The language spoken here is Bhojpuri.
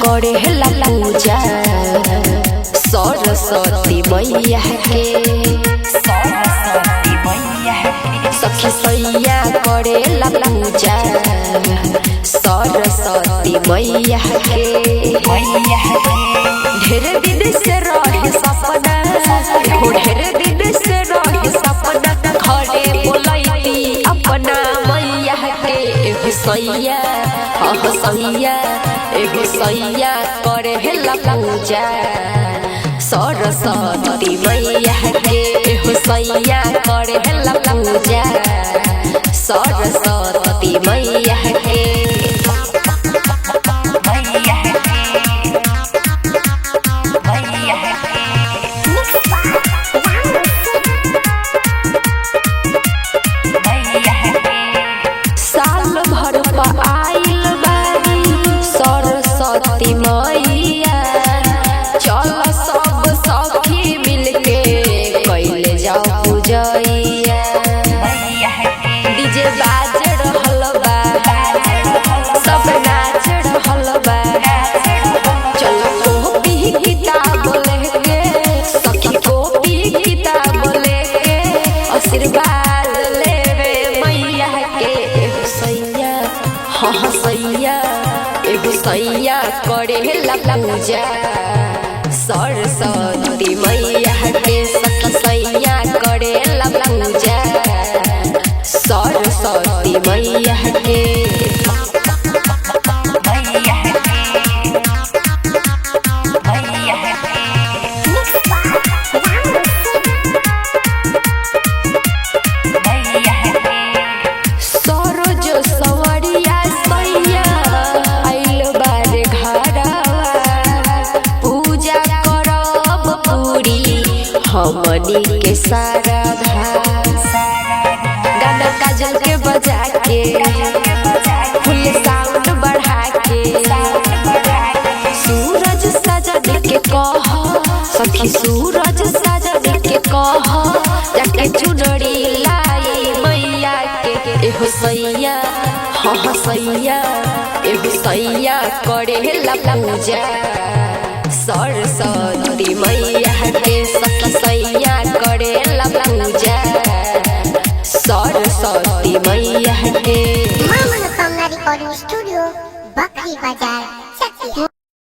करे ला पूजा सरस्वती मैया के। सखी सैया करे ला पूजा सरस्वती मैया के। ढेर दिन से रहे सपना, ढेर दिन से रहे सपना, घरे बोलैती अपना मैया के। एगो सैया सैया एगो सैया करे ला पूजा सरस्वती मैया के। एगो सैया करे ला पूजा सरस्वती मैया के। साल भर पर आइल बारी सरस्वती मैया, चल सब सखी मिलके कैले जाओ पूजैया। डीजे बाज रहल बा, सब नाच रहल बा, चल कॉपी किताब लेके सखी कॉपी किताब लेके आशीर्वाद लेवे मैया के। एगो सैया सैया एगो सैया करे ला पूजा सरस्वती मैया के। सखी सैया करे ला पूजा सरस्वती मैया के। सरोज सवरिया सैया आइल बारे घरवा, पूजा करब पूरी हमनी के सारा गाना काजल के बजा के फुल साउंड बढ़ा के। सूरज सजद के कह सखी सूरज सजद के कह जाके चुनरी लाई मैया के। एगो सैया सैया एगो सैया करे ला पूजा सरस्वती मैया के। सखी सैया करे ला पूजा सरस्वती मैया के। मां मनोकामना रिकॉर्डिंग स्टूडियो बकरी बाजार।